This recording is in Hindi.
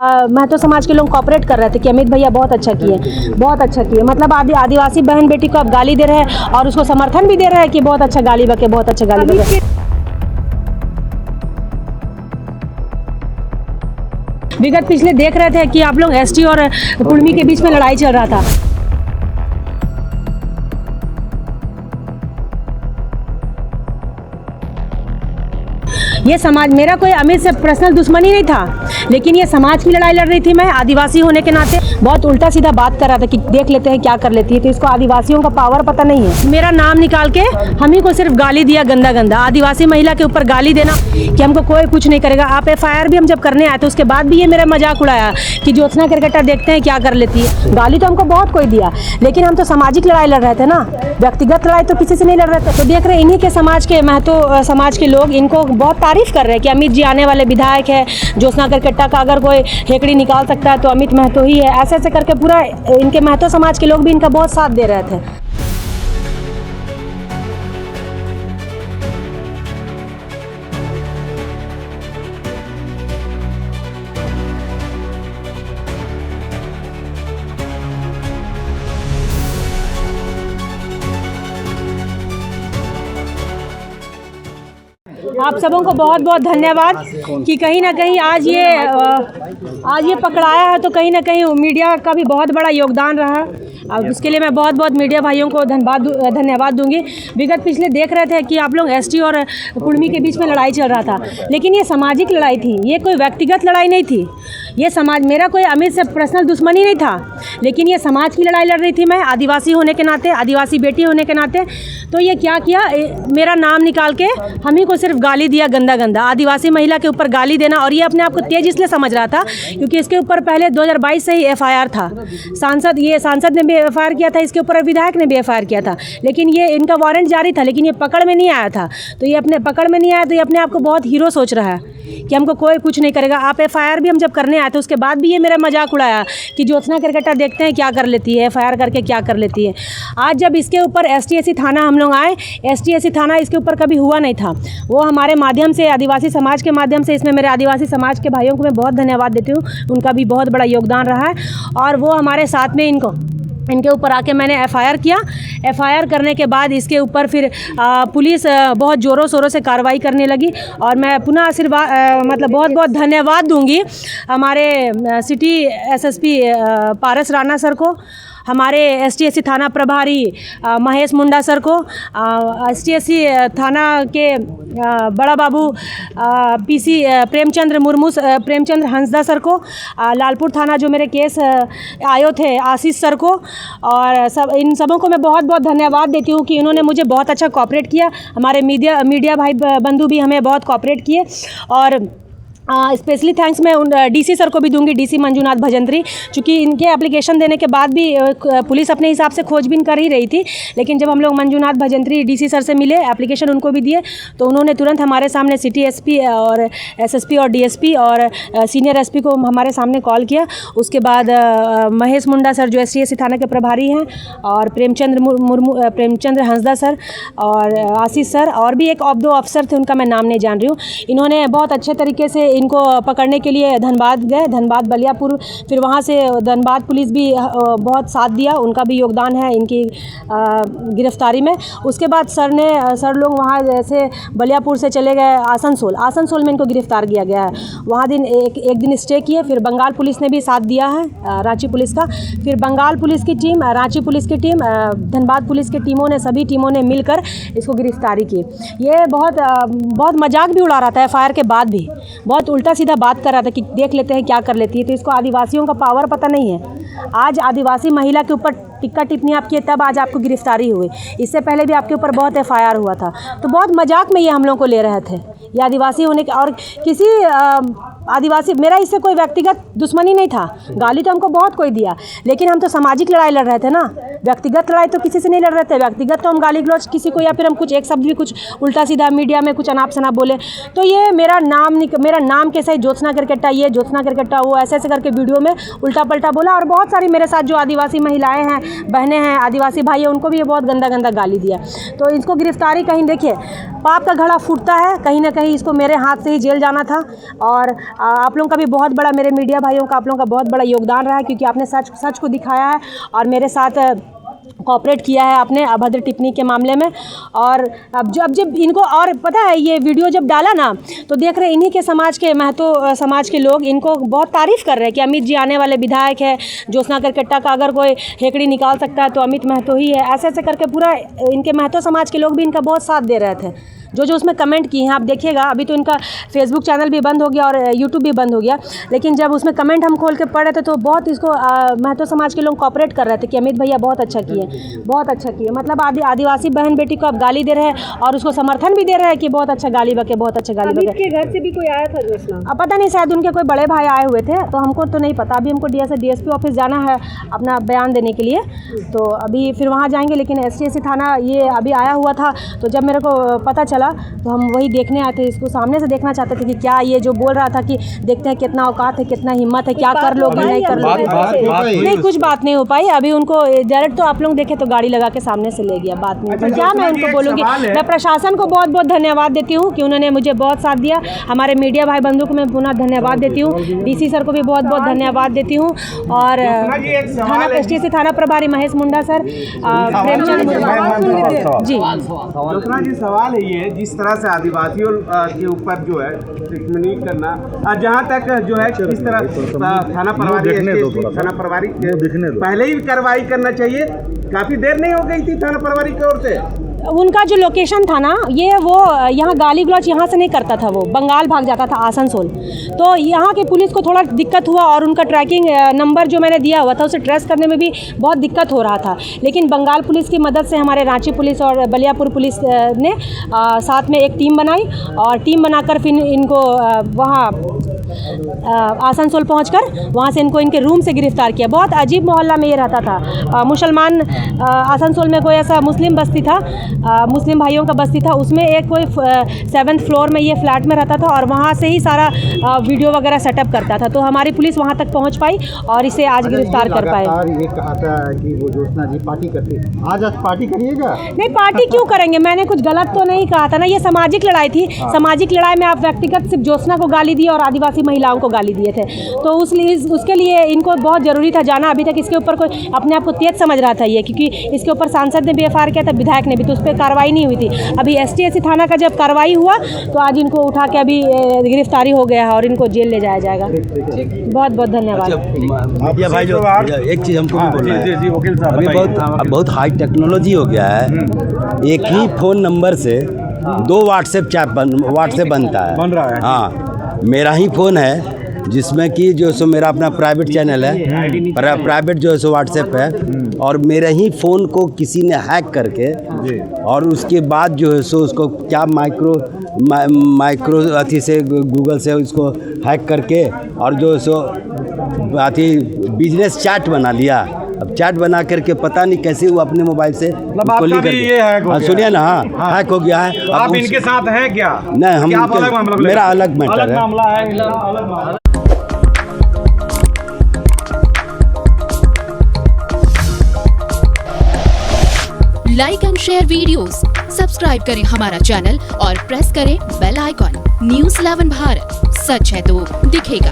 महतो समाज के लोग कॉपरेट कर रहे थे कि अमित भैया बहुत अच्छा किए, बहुत अच्छा किए। मतलब आदिवासी बहन बेटी को अब गाली दे रहे हैं और उसको समर्थन भी दे रहे हैं कि बहुत अच्छा गाली बके, बहुत अच्छा गाली बके। विगत पिछले देख रहे थे कि आप लोग एसटी और कुर्मी के बीच में लड़ाई चल रहा था। ये समाज, मेरा कोई अमित से पर्सनल दुश्मनी नहीं था, लेकिन ये समाज की लड़ाई लड़ रही थी। मैं आदिवासी होने के नाते बहुत उल्टा सीधा बात कर रहा था कि देख लेते हैं क्या कर लेती है। तो इसको आदिवासियों का पावर पता नहीं है। मेरा नाम निकाल के हम ही को सिर्फ गाली दिया, गंदा गंदा आदिवासी महिला के ऊपर गाली देना कि हमको कोई कुछ नहीं करेगा। आप एफआईआर भी हम जब करने आए तो उसके बाद भी ये मेरा मजाक उड़ाया कि ज्योत्सना करकट्टा देखते हैं क्या कर लेती है। गाली तो हमको बहुत कोई दिया, लेकिन हम तो सामाजिक लड़ाई लड़ रहे थे ना, व्यक्तिगत लड़ाई तो किसी से नहीं लड़ रहे थे। तो देख रहे इन्हीं के समाज के, महतो समाज के लोग इनको बहुत तारीफ कर रहे हैं कि अमित जी आने वाले विधायक है। ज्योत्सना करकट्टा का अगर कोई हेकड़ी निकाल सकता है तो अमित महतो ही है। ऐसे ऐसे करके पूरा इनके महतो समाज के लोग भी इनका बहुत साथ दे रहे थे। आप सबों को बहुत बहुत धन्यवाद कि कहीं ना कहीं आज ये पकड़ाया है। तो कहीं ना कहीं मीडिया का भी बहुत बड़ा योगदान रहा। अब उसके लिए मैं बहुत बहुत मीडिया भाइयों को धन्यवाद दूंगी। विगत पिछले देख रहे थे कि आप लोग एसटी और कुर्मी के बीच में लड़ाई चल रहा था, लेकिन ये सामाजिक लड़ाई थी, ये कोई व्यक्तिगत लड़ाई नहीं थी। ये समाज, मेरा कोई अमित से पर्सनल दुश्मनी नहीं था, लेकिन ये समाज की लड़ाई लड़ रही थी। मैं आदिवासी होने के नाते, आदिवासी बेटी होने के नाते, तो ये क्या किया, मेरा नाम निकाल के हम ही को सिर्फ गाली दिया, गंदा गंदा आदिवासी महिला के ऊपर गाली देना। और ये अपने आप को तेज इसलिए समझ रहा था क्योंकि इसके ऊपर पहले 2022 से ही एफआईआर था। सांसद ने भी एफआईआर किया था इसके ऊपर, विधायक ने भी एफआईआर किया था, लेकिन ये इनका वारंट जारी था, लेकिन ये पकड़ में नहीं आया था। तो ये अपने पकड़ में नहीं आया तो ये अपने आप को बहुत हीरो सोच रहा है कि हमको कोई कुछ नहीं करेगा। आप एफआईआर भी हम जब करने आए तो उसके बाद भी ये मेरा मजाक उड़ाया कि ज्योत्सना करकट्टा देखते हैं क्या कर लेती है, एफआईआर करके क्या कर लेती है। आज जब इसके ऊपर एसटी थाना हम लोग आए, एसटी थाना इसके ऊपर कभी हुआ नहीं था। वो हमारे माध्यम से, आदिवासी समाज के माध्यम से, इसमें मेरे आदिवासी समाज के भाइयों को मैं बहुत धन्यवाद देती हूँ, उनका भी बहुत बड़ा योगदान रहा है। और वो हमारे साथ में इनके ऊपर आके मैंने एफआईआर किया। एफआईआर करने के बाद इसके ऊपर फिर पुलिस बहुत ज़ोरों शोरों से कार्रवाई करने लगी। और मैं पुनः मतलब बहुत बहुत धन्यवाद दूंगी हमारे सिटी एसएसपी पारस राणा सर को, हमारे एसटी थाना प्रभारी महेश मुंडा सर को, एसटी थाना के बड़ा बाबू पीसी प्रेमचंद्र हंसदा सर को, लालपुर थाना जो मेरे केस आयो थे आशीष सर को, और इन सबों को मैं बहुत बहुत धन्यवाद देती हूँ कि इन्होंने मुझे बहुत अच्छा कॉपरेट किया। हमारे मीडिया भाई बंधु भी हमें बहुत कॉपरेट किए। और स्पेशली थैंक्स मैं डीसी सर को भी दूंगी, डीसी मंजूनाथ भजंत्री, चूँकि इनके एप्लीकेशन देने के बाद भी पुलिस अपने हिसाब से खोजबीन कर ही रही थी, लेकिन जब हम लोग मंजूनाथ भजंत्री डीसी सर से मिले, एप्लीकेशन उनको भी दिए, तो उन्होंने तुरंत हमारे सामने सिटी एसपी और एसएसपी और डीएसपी और सीनियर एसपी को हमारे सामने कॉल किया। उसके बाद महेश मुंडा सर जो एसटी थाना के प्रभारी हैं, और प्रेमचंद्र हंसदा सर और आशीष सर, और भी एक दो अफसर थे उनका मैं नाम नहीं जान रही हूँ, इन्होंने बहुत अच्छे तरीके से इनको पकड़ने के लिए धनबाद गए, धनबाद बलियापुर, फिर वहाँ से धनबाद पुलिस भी बहुत साथ दिया, उनका भी योगदान है इनकी गिरफ्तारी में। उसके बाद सर लोग वहाँ जैसे बलियापुर से चले गए आसनसोल में इनको गिरफ्तार किया गया है। वहाँ एक दिन स्टे किए, फिर बंगाल पुलिस ने भी साथ दिया है, रांची पुलिस का, फिर बंगाल पुलिस की टीम, रांची पुलिस की टीम, धनबाद पुलिस की टीमों ने, सभी टीमों ने मिलकर इसको गिरफ्तारी की। ये बहुत मजाक भी उड़ा रहा था एफआईआर के बाद भी, बहुत उल्टा सीधा बात कर रहा था कि देख लेते हैं क्या कर लेती है। तो इसको आदिवासियों का पावर पता नहीं है। आज आदिवासी महिला के ऊपर टिक्का टिप्पणी आप किए तब आज आपको गिरफ्तारी हुई, इससे पहले भी आपके ऊपर बहुत एफआईआर हुआ था। तो बहुत मजाक में ये हम लोग को ले रहे थे, ये आदिवासी होने के, और किसी आदिवासी, मेरा इससे कोई व्यक्तिगत दुश्मनी नहीं था। गाली तो हमको बहुत कोई दिया, लेकिन हम तो सामाजिक लड़ाई लड़ रहे थे ना, व्यक्तिगत लड़ाई तो किसी से नहीं लड़ रहे थे। व्यक्तिगत तो हम गाली गलौज किसी को, या फिर हम कुछ एक शब्द भी कुछ उल्टा सीधा मीडिया में कुछ अनाप शनाप बोले तो ये मेरा नाम के सही ज्योत्सना करकट्टा, ये ज्योत्सना करकट्टा, वो ऐसे करके वीडियो में उल्टा पल्टा बोला। और बहुत सारी मेरे साथ जो आदिवासी महिलाएं हैं, बहनें हैं, आदिवासी भाई हैं, उनको भी ये बहुत गंदा गाली दिया। तो इनको गिरफ्तारी, कहीं देखिए पाप का घड़ा फूटता है, कहीं ना कहीं इसको मेरे हाथ से ही जेल जाना था। और आप लोगों का भी बहुत बड़ा, मेरे मीडिया भाइयों का आप लोगों का बहुत बड़ा योगदान रहा है, क्योंकि आपने सच को दिखाया है और मेरे साथ कोऑपरेट किया है आपने अभद्र टिप्पणी के मामले में। और अब जब इनको, और पता है ये वीडियो जब डाला ना तो देख रहे इन्हीं के समाज के, महतो समाज के लोग इनको बहुत तारीफ़ कर रहे हैं कि अमित जी आने वाले विधायक है, ज्योत्सना करकट्टा का अगर कोई हेकड़ी निकाल सकता है तो अमित महतो ही है। ऐसे ऐसे करके पूरा इनके महतो समाज के लोग भी इनका बहुत साथ दे रहे थे। जो उसमें कमेंट किए हैं आप देखिएगा, अभी तो इनका फेसबुक चैनल भी बंद हो गया और यूट्यूब भी बंद हो गया, लेकिन जब उसमें कमेंट हम खोल के पढ़ रहे थे तो बहुत इसको महतो समाज के लोग कोऑपरेट कर रहे थे कि अमित भैया बहुत अच्छा किए, बहुत अच्छा किए। मतलब आदिवासी बहन बेटी को आप गाली दे रहे हैं और उसको समर्थन भी दे रहे हैं कि बहुत अच्छा गाली बके, बहुत अच्छा गाली बके। के घर से भी कोई आया था ज्योत्सना? अब पता नहीं, शायद उनके कोई बड़े भाई आए हुए थे, तो हमको तो नहीं पता। अभी हमको DSP ऑफिस जाना है अपना बयान देने के लिए, तो अभी फिर वहाँ जाएंगे। लेकिन STSC थाना ये अभी आया हुआ था, तो जब मेरे को पता चला तो हम वही देखने आए थे, इसको सामने से देखना चाहते थे कि क्या ये जो बोल रहा था कि देखते हैं कितना औकात है, कितना हिम्मत है, क्या कर लोगे नहीं कर लोगे। नहीं, कुछ बात नहीं हो पाई। अभी उनको डायरेक्ट तो आप लोग देखे तो गाड़ी लगा के सामने से ले गया, बात नहीं। तो क्या मैं उनको बोलूँगी, मैं प्रशासन को बहुत बहुत धन्यवाद देती हूँ कि उन्होंने मुझे बहुत साथ दिया। हमारे मीडिया भाई बंधु को मैं पुनः धन्यवाद देती हूँ, DC सर को भी बहुत बहुत धन्यवाद देती हूँ, और थाना STSC थाना प्रभारी महेश मुंडा सर, प्रेमचंद जी। दूसरा जी सवाल है ये, जिस तरह से आदिवासियों के ऊपर जो है टिप्पणी करना, जहाँ तक जो है किस तरह थाना प्रभारी पहले ही कार्रवाई करना चाहिए। काफी देर नहीं हो गई थी थाना प्रभारी की ओर से। उनका जो लोकेशन था ना, ये वो यहाँ गाली गलौज यहाँ से नहीं करता था, वो बंगाल भाग जाता था, आसनसोल। तो यहाँ की पुलिस को थोड़ा दिक्कत हुआ और उनका ट्रैकिंग नंबर जो मैंने दिया हुआ था उसे ट्रेस करने में भी बहुत दिक्कत हो रहा था। लेकिन बंगाल पुलिस की मदद से हमारे रांची पुलिस और बलियापुर पुलिस ने साथ में एक टीम बनाई और टीम बनाकर फिर इनको वहाँ आसनसोल पहुंचकर वहाँ से इनको इनके रूम से गिरफ्तार किया। बहुत अजीब मोहल्ला में ये रहता था, मुसलमान, आसनसोल में कोई ऐसा मुस्लिम बस्ती था, मुस्लिम भाइयों का बस्ती था, उसमें एक कोई 7th फ्लोर में ये फ्लैट में रहता था और वहाँ से ही सारा वीडियो वगैरह सेटअप करता था। तो हमारी पुलिस वहाँ तक पहुँच पाई और इसे आज गिरफ्तार कर पाए। ये कहा था कि वो ज्योत्सना जी पार्टी करती, आज पार्टी करिएगा? नहीं, पार्टी क्यों करेंगे, मैंने कुछ गलत तो नहीं कहा था ना। ये सामाजिक लड़ाई थी। सामाजिक लड़ाई में आप व्यक्तिगत सिर्फ ज्योत्सना को गाली दिए और आदिवासी महिलाओं को गाली दिए थे, तो उसके लिए इनको बहुत ज़रूरी था जाना। अभी तक इसके ऊपर कोई अपने आप को तेज समझ रहा था ये, क्योंकि इसके ऊपर सांसद ने भी FIR किया था, विधायक ने भी, तो उस पर कार्रवाई नहीं हुई थी। अभी STSC थाना का जब कार्रवाई हुआ तो आज इनको उठा के अभी गिरफ्तारी हो गया है और इनको जेल ले जाया जाएगा। बहुत बहुत धन्यवाद। भाई जो एक चीज़ हमको भी बोलना है, अभी बहुत हाई टेक्नोलॉजी हो गया है। एक ही फ़ोन नंबर से 2 व्हाट्सएप बनता है, बन रहा है। हाँ, मेरा ही फ़ोन है जिसमें कि जो सो मेरा अपना प्राइवेट चैनल है, प्राइवेट जो है सो व्हाट्सएप है, और मेरे ही फ़ोन को किसी ने हैक करके और उसके बाद जो है सो उसको क्या माइक्रो अथी से गूगल से उसको हैक करके और जो सो अथी बिजनेस चैट बना लिया। अब चैट बना करके पता नहीं कैसे वो अपने मोबाइल से उसको ली करके, सुनिए ना, हाँ हैक हो गया है। आप इनके साथ है क्या? नहीं, हम मेरा अलग मैटर है। Like and share videos, subscribe करें हमारा चैनल और प्रेस करें बेल आइकॉन। News 11 भारत, सच है तो दिखेगा।